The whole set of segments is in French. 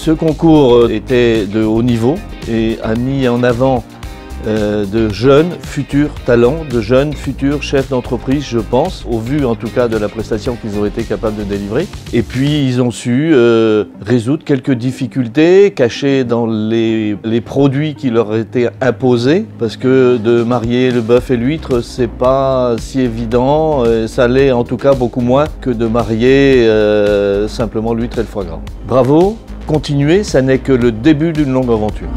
Ce concours était de haut niveau et a mis en avant de jeunes futurs talents, de jeunes futurs chefs d'entreprise, je pense, au vu en tout cas de la prestation qu'ils ont été capables de délivrer. Et puis ils ont su résoudre quelques difficultés cachées dans les produits qui leur étaient imposés, parce que de marier le bœuf et l'huître, c'est pas si évident, ça l'est en tout cas beaucoup moins que de marier simplement l'huître et le foie gras. Bravo, continuez, ça n'est que le début d'une longue aventure.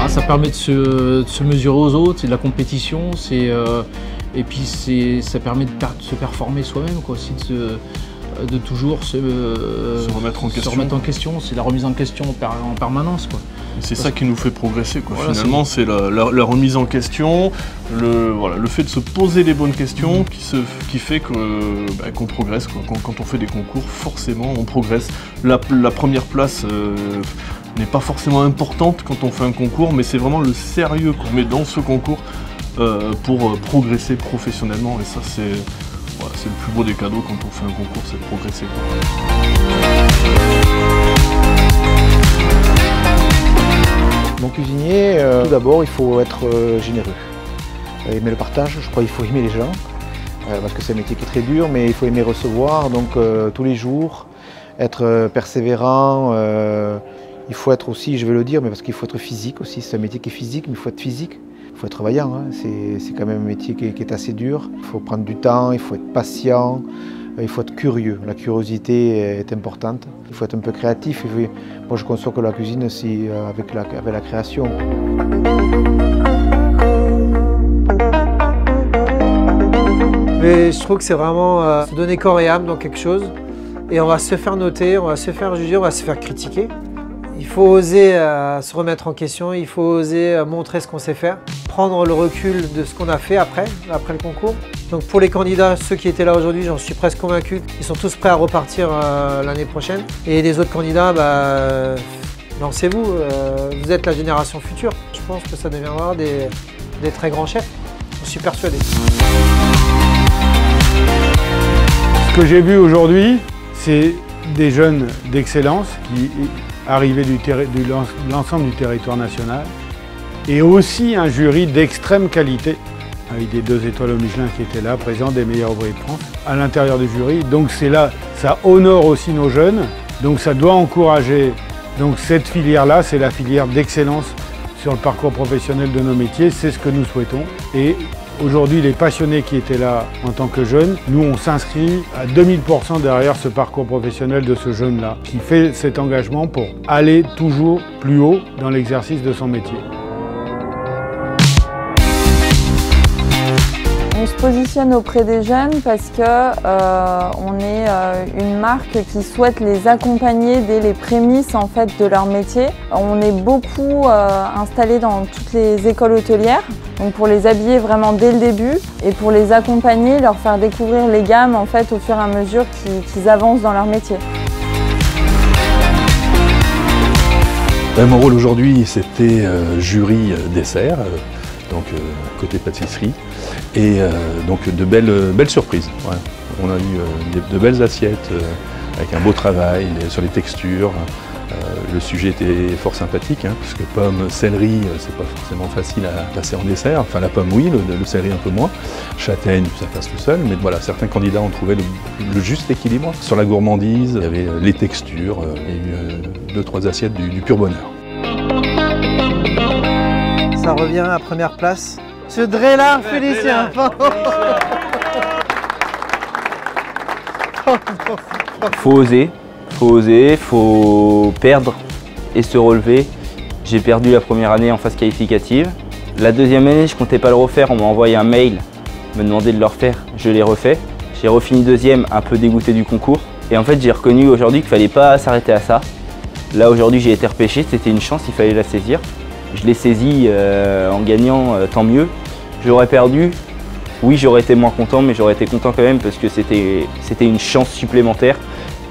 Ça permet de se mesurer aux autres, c'est de la compétition, et puis ça permet de se performer soi-même, aussi, de toujours se remettre en question. C'est la remise en question en permanence. C'est ça qui nous fait progresser. Voilà, finalement, c'est la remise en question, le fait de se poser les bonnes questions qui fait qu'on progresse. Quand on fait des concours, forcément, on progresse. La première place n'est pas forcément importante quand on fait un concours, mais c'est vraiment le sérieux qu'on met dans ce concours pour progresser professionnellement. Et ça, c'est le plus beau des cadeaux quand on fait un concours, c'est de progresser. Mon cuisinier, tout d'abord, il faut être généreux. Aimer le partage, je crois qu'il faut aimer les gens, parce que c'est un métier qui est très dur, mais il faut aimer recevoir, donc tous les jours, être persévérant. Il faut être aussi, je vais le dire, mais parce qu'il faut être physique aussi, c'est un métier qui est physique, mais il faut être physique. Il faut être vaillant, hein. C'est quand même un métier qui est assez dur. Il faut prendre du temps, il faut être patient, il faut être curieux. La curiosité est importante. Il faut être un peu créatif. Moi, je conçois que la cuisine, c'est avec la création. Mais je trouve que c'est vraiment se donner corps et âme dans quelque chose. Et on va se faire noter, on va se faire juger, on va se faire critiquer. Il faut oser se remettre en question, il faut oser montrer ce qu'on sait faire, prendre le recul de ce qu'on a fait après le concours. Donc pour les candidats, ceux qui étaient là aujourd'hui, j'en suis presque convaincu, ils sont tous prêts à repartir l'année prochaine. Et les autres candidats, lancez-vous, vous êtes la génération future. Je pense que ça deviendra des très grands chefs, je suis persuadé. Ce que j'ai vu aujourd'hui, c'est des jeunes d'excellence qui arrivés de l'ensemble du territoire national et aussi un jury d'extrême qualité avec des 2 étoiles au Michelin qui étaient là, présents, des meilleurs ouvriers de France à l'intérieur du jury. Donc c'est là, ça honore aussi nos jeunes, donc ça doit encourager. Donc cette filière-là, c'est la filière d'excellence sur le parcours professionnel de nos métiers, c'est ce que nous souhaitons. Et aujourd'hui, les passionnés qui étaient là en tant que jeunes, nous on s'inscrit à 2000% derrière ce parcours professionnel de ce jeune-là, qui fait cet engagement pour aller toujours plus haut dans l'exercice de son métier. On se positionne auprès des jeunes parce qu'on est une marque qui souhaite les accompagner dès les prémices en fait, de leur métier. On est beaucoup installés dans toutes les écoles hôtelières, donc pour les habiller vraiment dès le début et pour les accompagner, leur faire découvrir les gammes en fait, au fur et à mesure qu'ils avancent dans leur métier. Mon rôle aujourd'hui, c'était jury dessert. Donc côté pâtisserie, et donc de belles surprises. Ouais. On a eu de belles assiettes avec un beau travail sur les textures. Le sujet était fort sympathique, parce que pomme, céleri, c'est pas forcément facile à passer en dessert. Enfin la pomme oui, le céleri un peu moins. Châtaigne, ça passe tout seul, mais voilà, certains candidats ont trouvé le juste équilibre. Sur la gourmandise, il y avait les textures, il y a eu 2-3 assiettes du pur bonheur. Ça revient à première place. Ce Drélard Félicien. Faut oser, faut perdre et se relever. J'ai perdu la première année en phase qualificative. La deuxième année, je comptais pas le refaire, on m'a envoyé un mail, me demandait de le refaire, je l'ai refait. J'ai refini deuxième, un peu dégoûté du concours. Et en fait, j'ai reconnu aujourd'hui qu'il fallait pas s'arrêter à ça. Là, aujourd'hui, j'ai été repêché, c'était une chance, il fallait la saisir. Je l'ai saisi en gagnant, tant mieux. J'aurais perdu, oui j'aurais été moins content, mais j'aurais été content quand même parce que c'était une chance supplémentaire.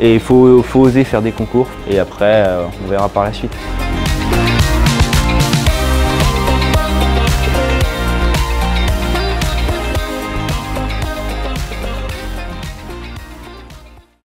Et il faut oser faire des concours et après on verra par la suite.